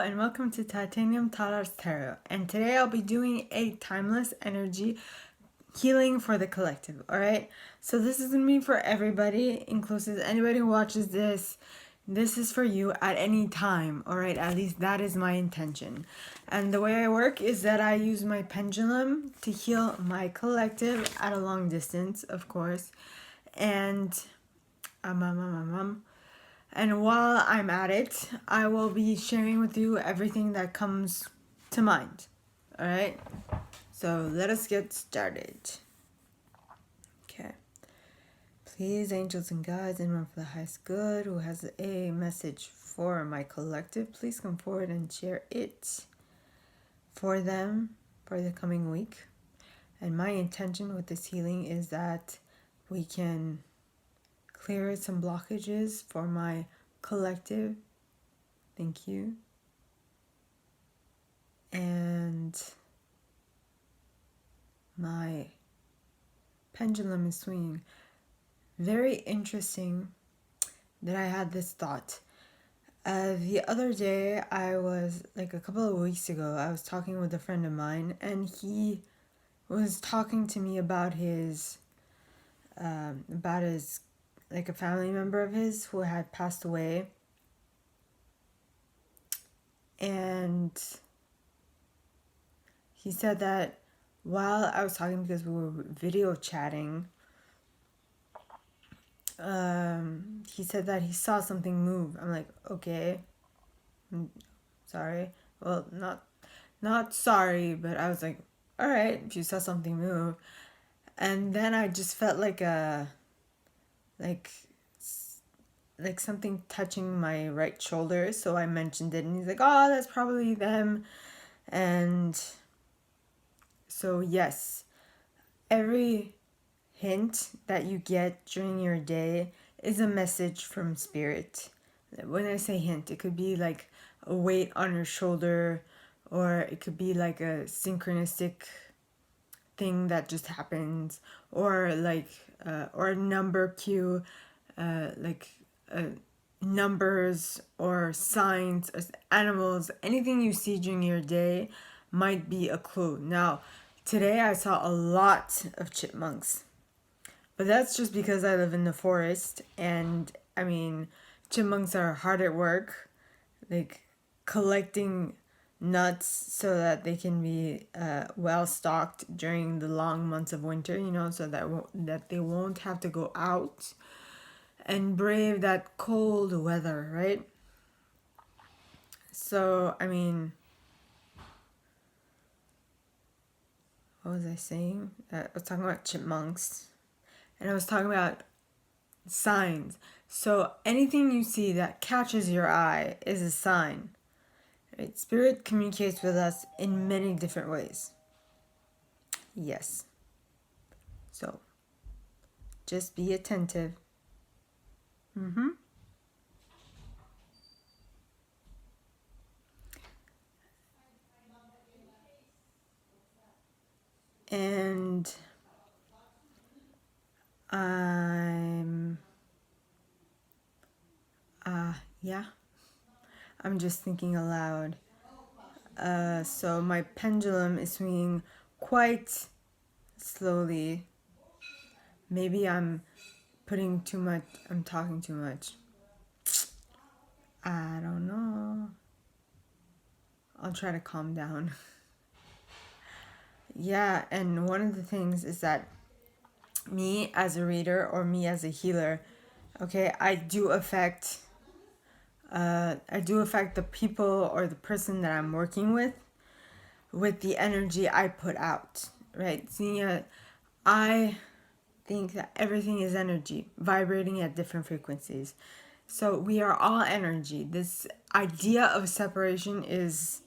and welcome to Titanium Taras Tarot. And today I'll be doing a timeless energy healing for the collective, alright? So this is going to be for everybody, inclusive anybody who watches this. This is for you at any time, alright? At least that is my intention. And the way I work is that I use my pendulum to heal my collective at a long distance, of course. And and while I'm at it, I will be sharing with you everything that comes to mind. Alright? So let us get started. Okay. Please, angels and guides, anyone for the highest good who has a message for my collective, please come forward and share it for them for the coming week. And my intention with this healing is that we can clear some blockages for my collective. Thank you. And my pendulum is swinging. Very interesting that I had this thought. The other day, I was, like a couple of weeks ago, I was talking with a friend of mine, and he was talking to me about his, like a family member of his who had passed away. And he said that while I was talking, because we were video chatting, he said that he saw something move. I'm like, okay, sorry. Well, not sorry, but I was like, all right, if you saw something move. And then I just felt like like something touching my right shoulder, so I mentioned it, and he's like, oh, that's probably them. And so yes, every hint that you get during your day is a message from spirit. When I say hint, it could be like a weight on your shoulder, or it could be like a synchronistic thing that just happens, or like or a number cue, numbers or signs or animals. Anything you see during your day might be a clue. Now, today I saw a lot of chipmunks, but that's just because I live in the forest, and I mean, chipmunks are hard at work, like collecting nuts so that they can be well stocked during the long months of winter, so that they won't have to go out and brave that cold weather, right? So, I mean, what was I saying? I was talking about chipmunks, and I was talking about signs. So anything you see that catches your eye is a sign. Right? Spirit communicates with us in many different ways. Yes. So just be attentive. And I'm just thinking aloud. So my pendulum is swinging quite slowly. Maybe I'm talking too much. I don't know. I'll try to calm down. Yeah, and one of the things is that me as a reader or me as a healer, okay, I do affect the people or the person that I'm working with the energy I put out, right? I think that everything is energy, vibrating at different frequencies. So we are all energy. This idea of separation is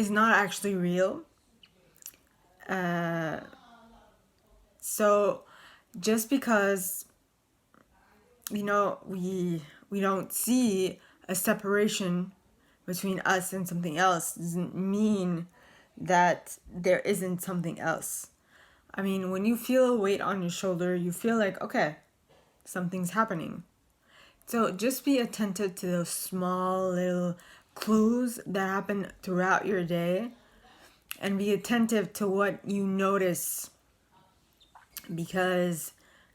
not actually real. So just because we don't see a separation between us and something else doesn't mean that there isn't something else. I mean, when you feel a weight on your shoulder, you feel like, okay, something's happening. So just be attentive to those small little clues that happen throughout your day, and be attentive to what you notice, because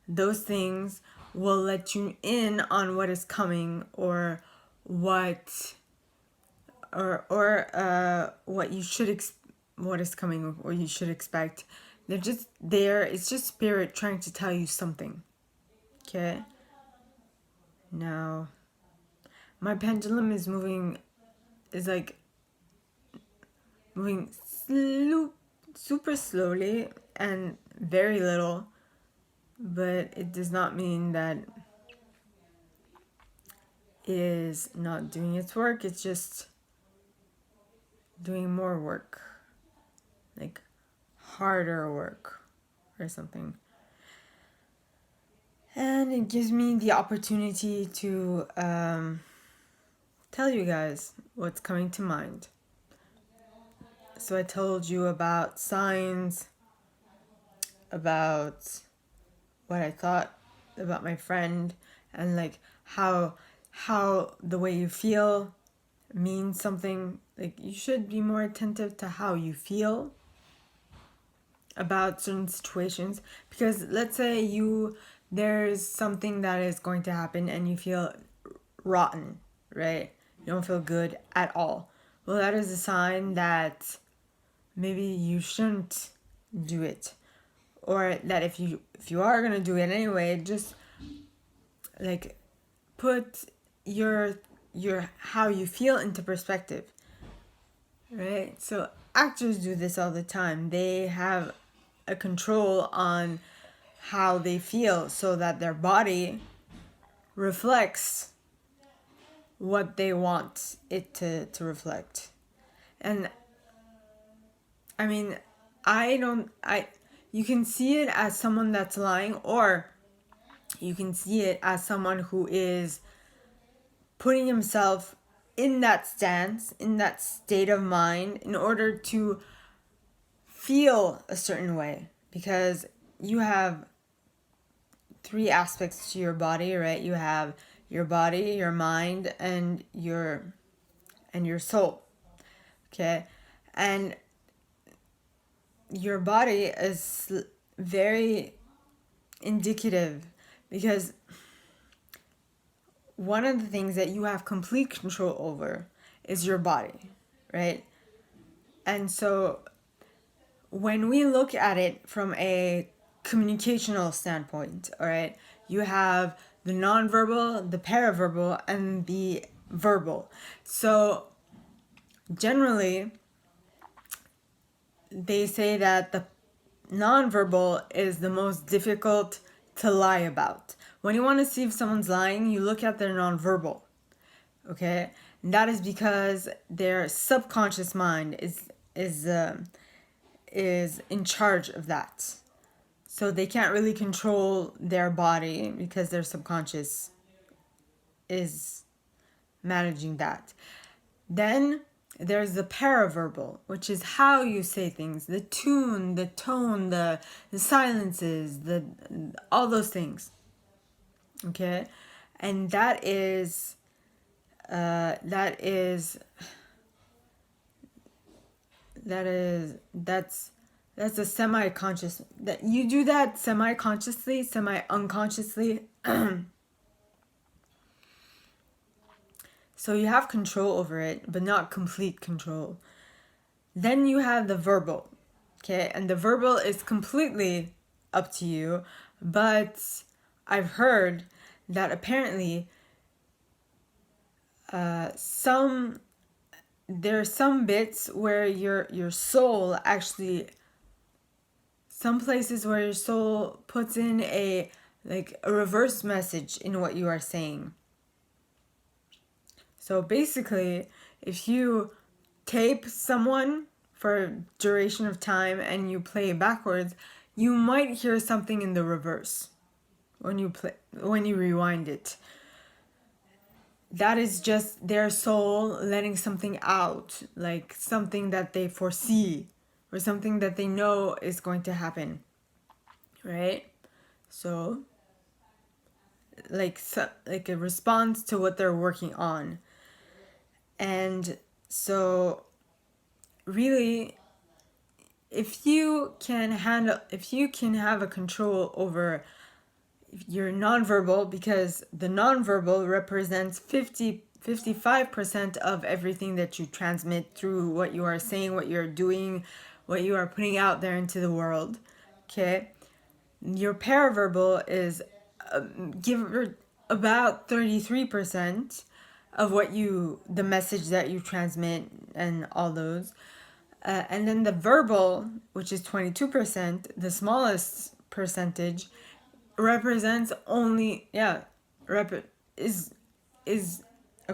those things will let you in on what is coming, or what what you should what is coming, or you should expect. They're just there. It's just spirit trying to tell you something. Okay? Now, my pendulum is moving, is like moving super slowly and very little, but it does not mean that it is not doing its work. It's just doing more work, like harder work or something. And it gives me the opportunity to tell you guys what's coming to mind. So I told you about signs, about what I thought about my friend, and like how the way you feel means something. Like, you should be more attentive to how you feel about certain situations, because let's say there's something that is going to happen and you feel rotten, right? You don't feel good at all. Well, that is a sign that maybe you shouldn't do it, or that if you are going to do it anyway, just like put your how you feel into perspective, right? So actors do this all the time. They have a control on how they feel so that their body reflects what they want it to reflect. And I mean, you can see it as someone that's lying, or you can see it as someone who is putting himself in that stance, in that state of mind, in order to feel a certain way. Because you have three aspects to your body, right? You have your body, your mind, and your soul. Okay? And your body is very indicative, because one of the things that you have complete control over is your body, right? And so when we look at it from a communicational standpoint, all right, you have the nonverbal, the paraverbal, and the verbal. So generally, they say that the nonverbal is the most difficult to lie about. When you want to see if someone's lying, you look at their nonverbal. Okay? And that is because their subconscious mind is in charge of that. So they can't really control their body because their subconscious is managing that. Then there's the paraverbal, which is how you say things, the tune, the tone, the silences, all those things. Okay? And that's a semi-conscious, that you do that semi-consciously, semi-unconsciously. So you have control over it, but not complete control. Then you have the verbal, okay? And the verbal is completely up to you, but I've heard that apparently there are some bits where your soul actually, some places where your soul puts in a reverse message in what you are saying. So basically, if you tape someone for a duration of time and you play it backwards, you might hear something in the reverse when you rewind it. That is just their soul letting something out, like something that they foresee or something that they know is going to happen, right? So like a response to what they're working on. And so really, if you can have a control over your nonverbal, because the nonverbal represents 55% of everything that you transmit through what you are saying, what you're doing, what you are putting out there into the world. Okay, your paraverbal is give about 33% of the message that you transmit and all those. And then the verbal, which is 22%, the smallest percentage, represents only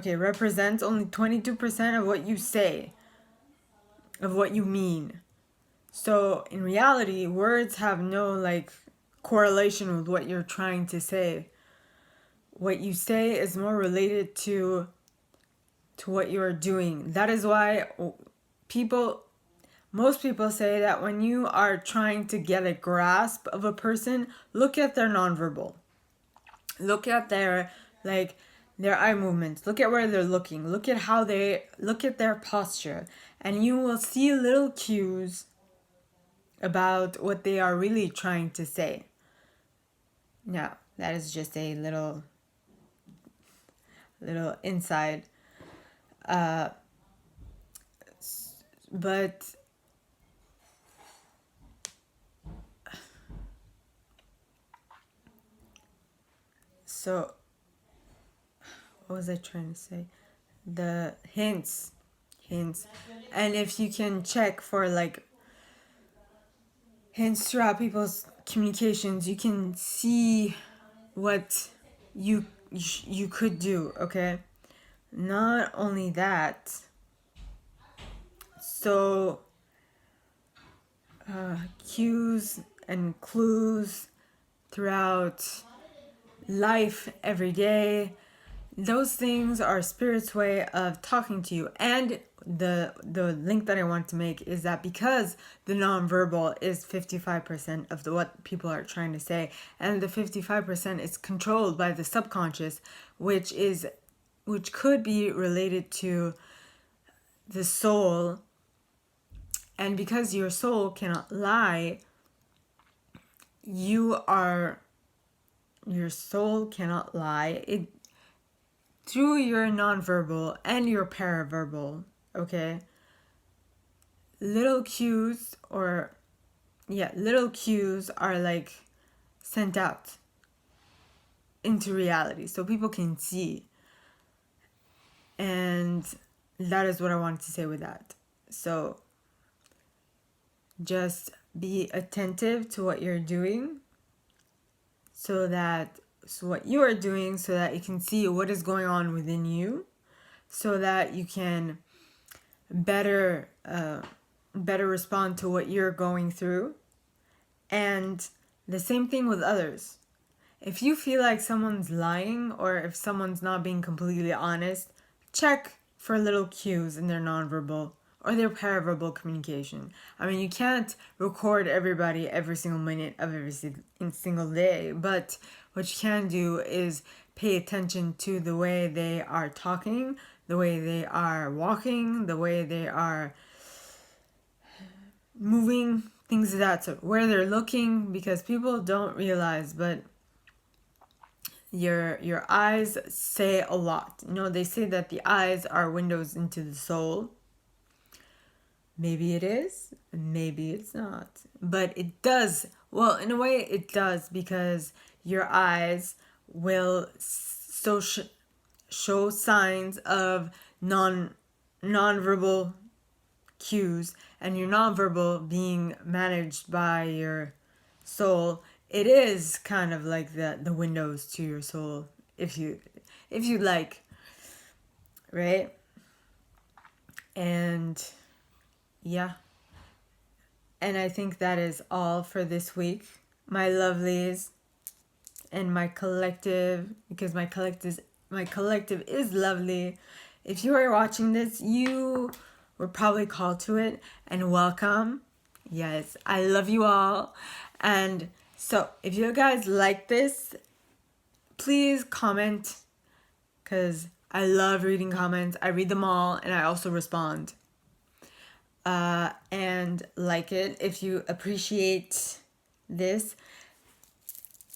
represents only 22% of what you say, of what you mean. So in reality, words have no like correlation with what you're trying to say. What you say is more related to what you are doing. That is why most people say that when you are trying to get a grasp of a person, look at their nonverbal. Look at their eye movements. Look at where they're looking. Look at their posture, and you will see little cues about what they are really trying to say. Now, that is just a little inside. But so, what was I trying to say? The hints. And if you can check for like hints throughout people's communications, you can see what you could do. Okay, not only that, so cues and clues throughout life every day, those things are spirit's way of talking to you. And the link that I want to make is that because the nonverbal is 55% of what people are trying to say, and the 55% is controlled by the subconscious, which could be related to the soul. And because your soul cannot lie, your soul cannot lie. Through your nonverbal and your paraverbal, okay? Little cues are like sent out into reality so people can see. And that is what I wanted to say with that. So just be attentive to what you're doing so that you can see what is going on within you, so that you can better respond to what you're going through. And the same thing with others. If you feel like someone's lying or if someone's not being completely honest, check for little cues in their nonverbal or their paraverbal communication. I mean, you can't record everybody every single minute of every single day, but what you can do is pay attention to the way they are talking, the way they are walking, the way they are moving, things of that sort, where they're looking, because people don't realize, but your eyes say a lot. You know, they say that the eyes are windows into the soul. Maybe it is, maybe it's not. But it does, well, in a way it does, because your eyes will show signs of non-verbal cues, and your nonverbal being managed by your soul, it is kind of like the windows to your soul, if you like, right? And yeah. And I think that is all for this week, my lovelies, and my collective, because my collective is lovely. If you are watching this, you were probably called to it, and welcome. Yes, I love you all. And so if you guys like this, please comment, because I love reading comments. I read them all and I also respond. And like it if you appreciate this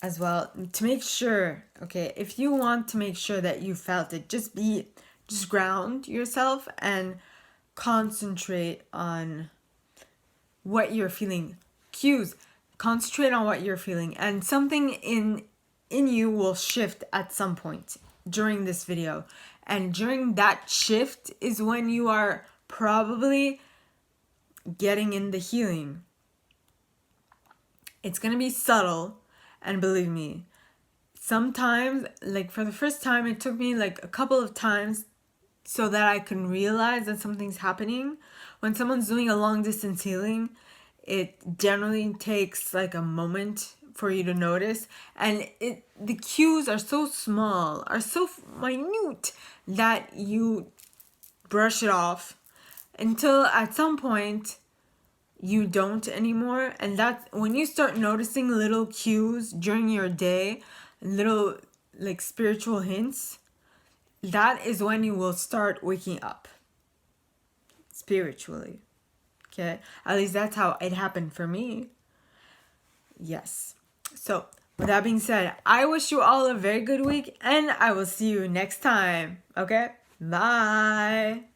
as well. To make sure, okay, if you want to make sure that you felt it, just ground yourself and concentrate on what you're feeling. Cues. Concentrate on what you're feeling, and something in you will shift at some point during this video. And during that shift is when you are probably getting in the healing. It's gonna be subtle, and believe me, sometimes, like for the first time, it took me like a couple of times so that I can realize that something's happening. When someone's doing a long distance healing, it generally takes like a moment for you to notice, and the cues are so small, are so minute, that you brush it off until at some point you don't anymore. And that's when you start noticing little cues during your day, little like spiritual hints. That is when you will start waking up spiritually. Okay, at least that's how it happened for me. Yes. So with that being said, I wish you all a very good week, and I will see you next time. Okay, bye.